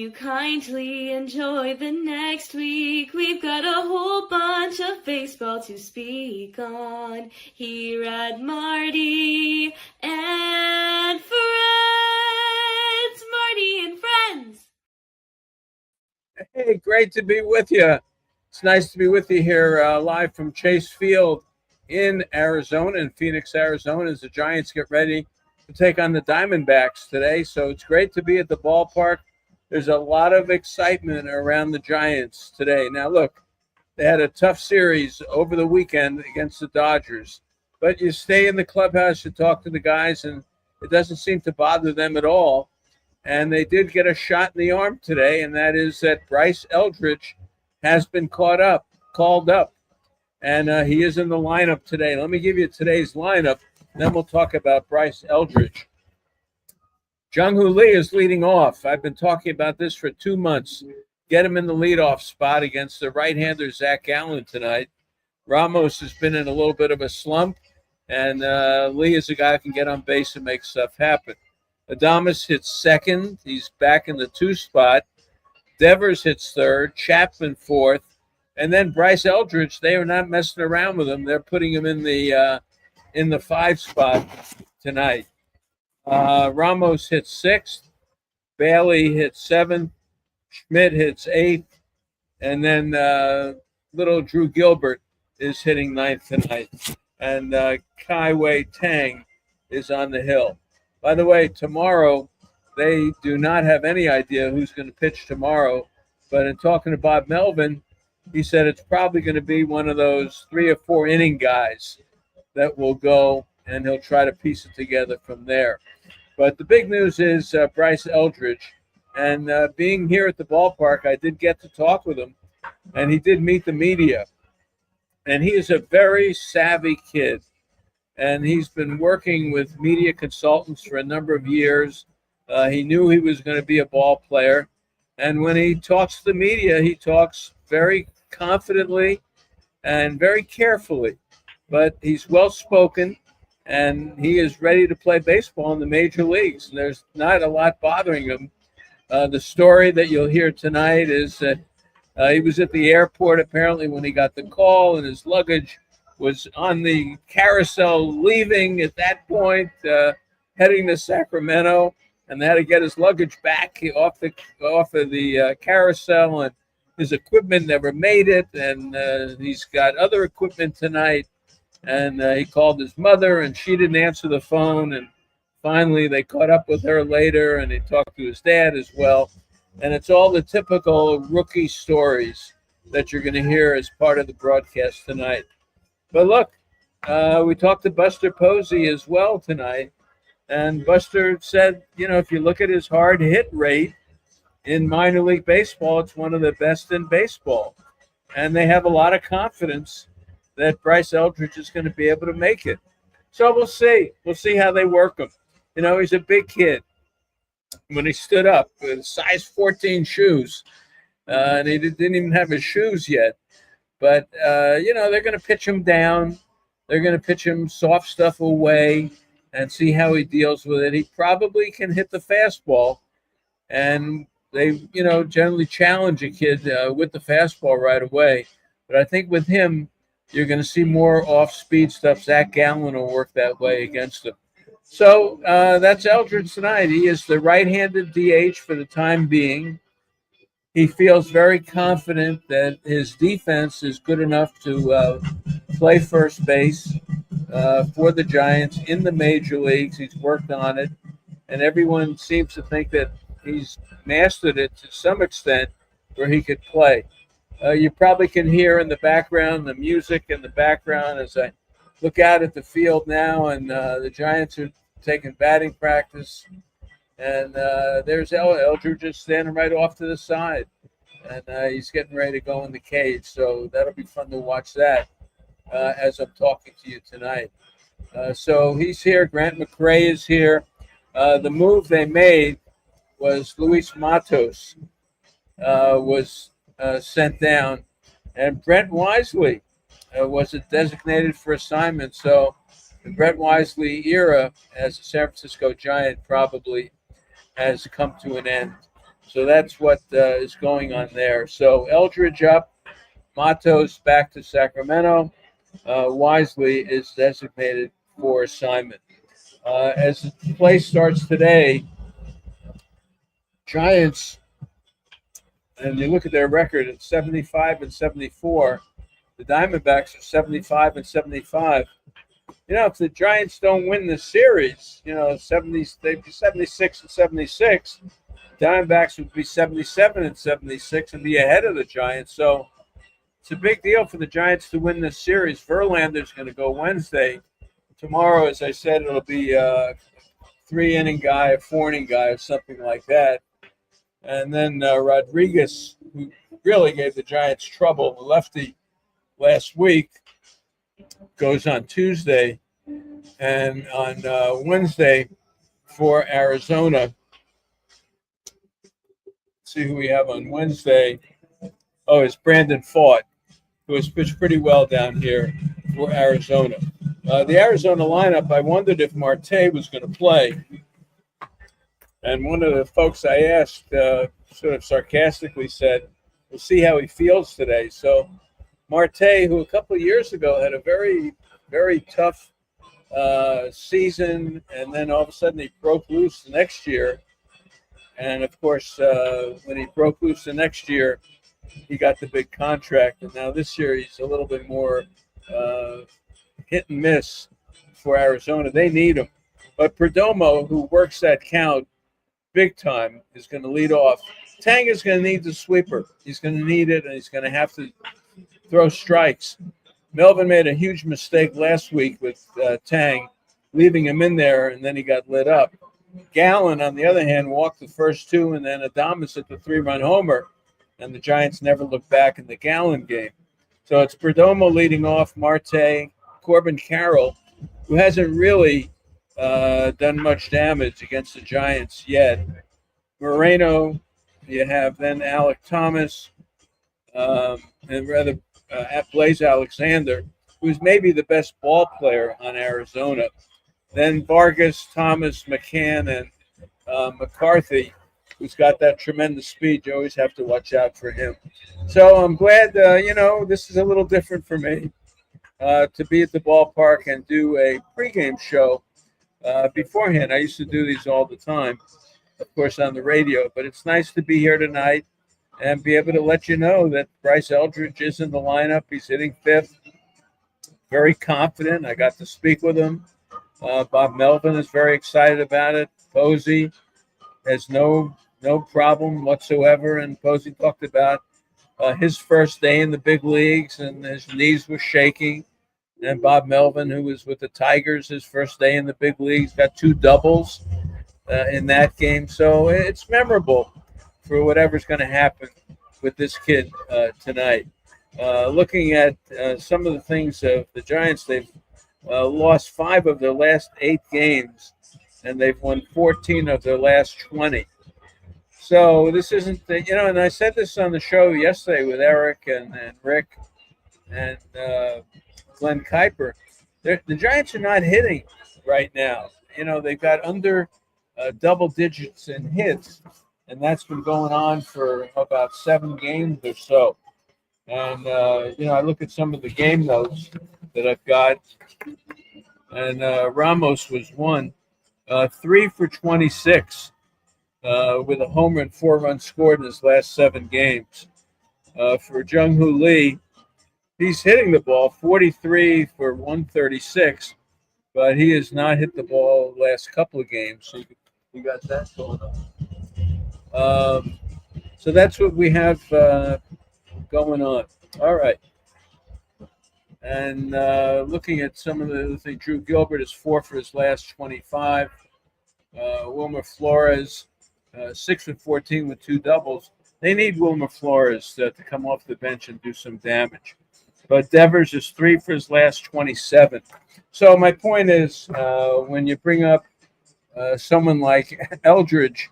you kindly enjoy the next week? We've got a whole bunch of baseball to speak on here at Marty and Friends. Marty and Friends. Hey, great to be with you. It's nice to be with you here live from Chase Field in Arizona, in Phoenix, Arizona, as the Giants get ready to take on the Diamondbacks today. So it's great to be at the ballpark. There's a lot of excitement around the Giants today. Now, look, they had a tough series over the weekend against the Dodgers, but you stay in the clubhouse, you talk to the guys, and it doesn't seem to bother them at all. And they did get a shot in the arm today, and that is that Bryce Eldridge has been called up, and he is in the lineup today. Let me give you today's lineup, then we'll talk about Bryce Eldridge. Jung-Hoo Lee is leading off. I've been talking about this for 2 months. Get him in the leadoff spot against the right-hander Zach Gallen tonight. Ramos has been in a little bit of a slump, and Lee is a guy who can get on base and make stuff happen. Adames hits second. He's back in the 2 spot. Devers hits third. Chapman fourth. And then Bryce Eldridge, they are not messing around with him. They're putting him in the 5 spot tonight. Ramos hits sixth. Bailey hits seventh. Schmidt hits eighth. And then little Drew Gilbert is hitting ninth tonight. And Kai Wei Tang is on the hill. By the way, tomorrow, they do not have any idea who's going to pitch tomorrow. But in talking to Bob Melvin, he said it's probably going to be one of those 3 or 4 inning guys that will go, and he'll try to piece it together from there. But the big news is Bryce Eldridge. And being here at the ballpark, I did get to talk with him, and he did meet the media. And he is a very savvy kid. And he's been working with media consultants for a number of years. He knew he was going to be a ball player. And when he talks to the media, he talks very confidently and very carefully. But he's well-spoken, and he is ready to play baseball in the major leagues. And there's not a lot bothering him. The story that you'll hear tonight is that he was at the airport apparently when he got the call, and his luggage was on the carousel leaving at that point, heading to Sacramento, and they had to get his luggage back off of the carousel, and his equipment never made it, and he's got other equipment tonight, and he called his mother, and she didn't answer the phone, and finally they caught up with her later, and he talked to his dad as well, and it's all the typical rookie stories that you're going to hear as part of the broadcast tonight. But look, we talked to Buster Posey as well tonight, and Buster said, if you look at his hard hit rate in minor league baseball, it's one of the best in baseball. And they have a lot of confidence that Bryce Eldridge is going to be able to make it. So we'll see. We'll see how they work him. He's a big kid. When he stood up with size 14 shoes, and he didn't even have his shoes yet. But, they're going to pitch him down. They're going to pitch him soft stuff away and see how he deals with it. He probably can hit the fastball. And they, generally challenge a kid with the fastball right away. But I think with him, you're going to see more off-speed stuff. Zach Gallen will work that way against him. So that's Eldridge tonight. He is the right-handed DH for the time being. He feels very confident that his defense is good enough to play first base for the Giants in the major leagues. He's worked on it, and everyone seems to think that he's mastered it to some extent where he could play. You probably can hear in the background the music in the background as I look out at the field now, and the Giants are taking batting practice. And there's Eldridge just standing right off to the side. And he's getting ready to go in the cage. So that'll be fun to watch that as I'm talking to you tonight. So he's here. Grant McRae is here. The move they made was Luis Matos was sent down. And Brent Wisely was designated for assignment. So the Brent Wisely era as a San Francisco Giant probably has come to an end. So that's what is going on there. So Eldridge up, Matos back to Sacramento. Wisely is designated for assignment. As the play starts today, Giants, and you look at their record at 75 and 74. The Diamondbacks are 75 and 75. If the Giants don't win the series, 70s, they'd be 76 and 76. Diamondbacks would be 77 and 76 and be ahead of the Giants. So it's a big deal for the Giants to win this series. Verlander's going to go Wednesday. Tomorrow, as I said, it'll be a 3-inning guy, a 4-inning guy, or something like that. And then Rodriguez, who really gave the Giants trouble, the lefty, last week, goes on Tuesday. And on Wednesday for Arizona, see who we have on Wednesday. Oh, it's Brandon Fought, who has pitched pretty well down here for Arizona. The Arizona lineup, I wondered if Marte was going to play. And one of the folks I asked sort of sarcastically said, we'll see how he feels today. So Marte, who a couple of years ago had a very, very tough season, and then all of a sudden he broke loose the next year. And, of course, when he broke loose the next year, he got the big contract. And now this year he's a little bit more hit and miss for Arizona. They need him. But Perdomo, who works that count big time, is going to lead off. Tang is going to need the sweeper. He's going to need it, and he's going to have to throw strikes. Melvin made a huge mistake last week with Tang, leaving him in there, and then he got lit up. Gallen, on the other hand, walked the first two, and then Adames hit the 3-run homer, and the Giants never looked back in the Gallen game. So it's Perdomo leading off, Marte, Corbin Carroll, who hasn't really done much damage against the Giants yet. Moreno, you have then Alec Thomas, and Blaze Alexander, who's maybe the best ball player on Arizona. Then Vargas, Thomas, McCann, and McCarthy, who's got that tremendous speed. You always have to watch out for him. So I'm glad, this is a little different for me to be at the ballpark and do a pregame show beforehand. I used to do these all the time, of course, on the radio. But it's nice to be here tonight and be able to let you know that Bryce Eldridge is in the lineup. He's hitting fifth. Very confident. I got to speak with him. Bob Melvin is very excited about it. Posey has no problem whatsoever. And Posey talked about his first day in the big leagues, and his knees were shaking. And Bob Melvin, who was with the Tigers his first day in the big leagues, got 2 doubles in that game. So it's memorable for whatever's going to happen with this kid tonight. Looking at some of the things of the Giants, they've lost 5 of their last 8 games, and they've won 14 of their last 20. So this isn't, and I said this on the show yesterday with Eric and Rick and Glenn Kuiper. The Giants are not hitting right now. They've got under double digits in hits, and that's been going on for about 7 games or so. And, I look at some of the game notes that I've got, and Ramos was 3 for 26 with a homer and 4 runs scored in his last 7 games. For Jung-Hoo Lee, he's hitting the ball 43 for 136, but he has not hit the ball the last couple of games. So you got that going on. So that's what we have going on. All right. And looking at some of the other things, Drew Gilbert is 4 for his last 25. Wilmer Flores, 6 for 14 with 2 doubles. They need Wilmer Flores to come off the bench and do some damage. But Devers is 3 for his last 27. So my point is, when you bring up someone like Eldridge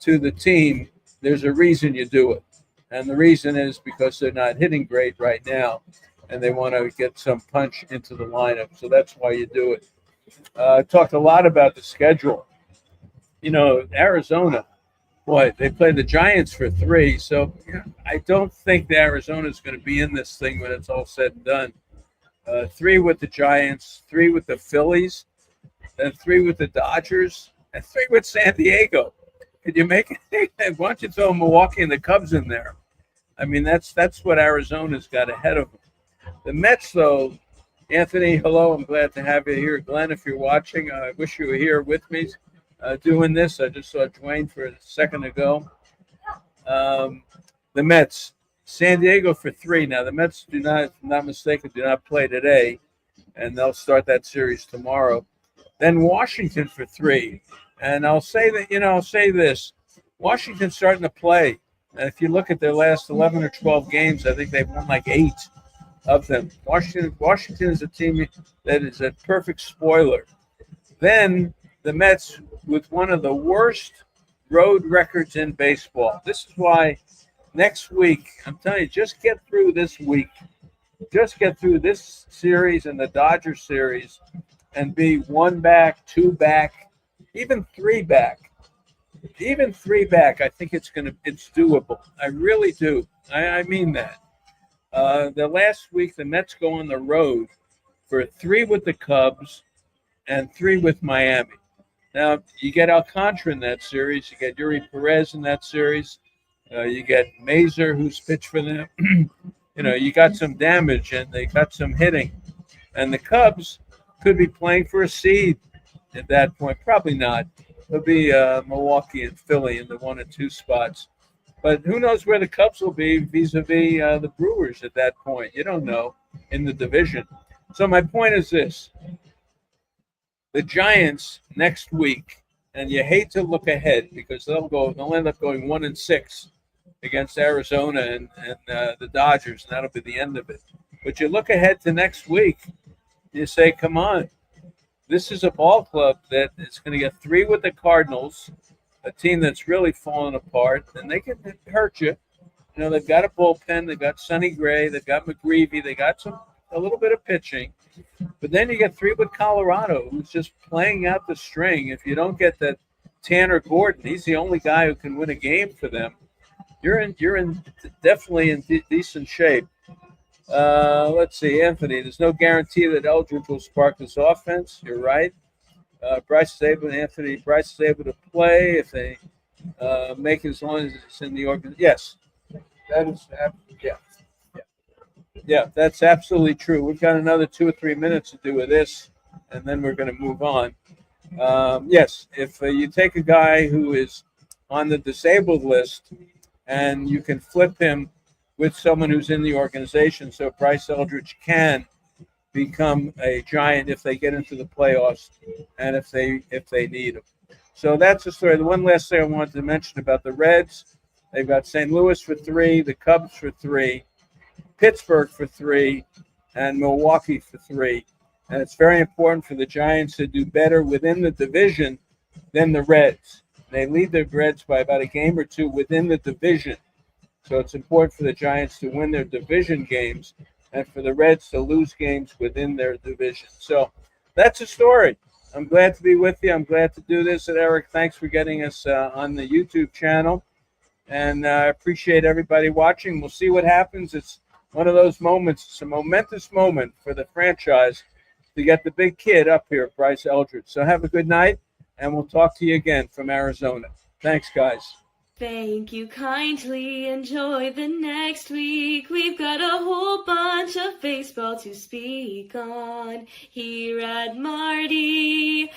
to the team, there's a reason you do it. And the reason is because they're not hitting great right now, and they want to get some punch into the lineup. So that's why you do it. Talked a lot about the schedule. Arizona, Boy, they play the Giants for 3. So I don't think that Arizona's going to be in this thing when it's all said and done. 3 with the Giants, 3 with the Phillies, then 3 with the Dodgers, and 3 with San Diego. Could you make it? Why don't you throw Milwaukee and the Cubs in there? I mean, that's what Arizona's got ahead of them. The Mets, though, Anthony, hello. I'm glad to have you here. Glenn, if you're watching, I wish you were here with me doing this. I just saw Dwayne for a second ago. The Mets, San Diego for 3. Now, the Mets do not, if I'm not mistaken, do not play today, and they'll start that series tomorrow. Then Washington for 3. And I'll say that, I'll say this. Washington's starting to play. And if you look at their last 11 or 12 games, I think they've won like 8 of them. Washington is a team that is a perfect spoiler. Then the Mets with one of the worst road records in baseball. This is why next week, I'm telling you, just get through this week. Just get through this series and the Dodgers series and be 1 back, 2 back, even 3 back. Even 3 back, I think it's doable. I really do. I mean that. The last week, the Mets go on the road for 3 with the Cubs and 3 with Miami. Now, you get Alcantara in that series. You get Yuri Perez in that series. You get Mazer, who's pitched for them. You got some damage, and they got some hitting. And the Cubs could be playing for a seed at that point. Probably not. It'll be Milwaukee and Philly in the 1 and 2 spots. But who knows where the Cubs will be vis-a-vis the Brewers at that point. You don't know in the division. So my point is this. The Giants next week, and you hate to look ahead because they'll end up going 1 and 6 against Arizona and the Dodgers, and that'll be the end of it. But you look ahead to next week, you say, come on. This is a ball club that is going to get 3 with the Cardinals, a team that's really fallen apart, and they can hurt you. They've got a bullpen. They've got Sonny Gray. They've got McGreevy. They got a little bit of pitching. But then you get 3 with Colorado, who's just playing out the string. If you don't get that Tanner Gordon, he's the only guy who can win a game for them. You're definitely in decent shape. Let's see, Anthony. There's no guarantee that Eldridge will spark this offense. You're right. Bryce is able to play if they make it as long as it's in the organization. Yes, that is yeah. That's absolutely true. We've got another 2 or 3 minutes to do with this, and then we're going to move on. Yes, if you take a guy who is on the disabled list and you can flip him with someone who's in the organization, so Bryce Eldridge can become a Giant if they get into the playoffs and if they need him. So that's the story. The one last thing I wanted to mention about the Reds, they've got St. Louis for 3, the Cubs for 3, Pittsburgh for 3, and Milwaukee for 3. And it's very important for the Giants to do better within the division than the Reds. They lead the Reds by about a game or 2 within the division. So it's important for the Giants to win their division games and for the Reds to lose games within their division. So that's the story. I'm glad to be with you. I'm glad to do this. And Eric, thanks for getting us on the YouTube channel. And I appreciate everybody watching. We'll see what happens. It's one of those moments. It's a momentous moment for the franchise to get the big kid up here, Bryce Eldridge. So have a good night, and we'll talk to you again from Arizona. Thanks, guys. Thank you kindly. Enjoy the next week. We've got a whole bunch of baseball to speak on here at Marty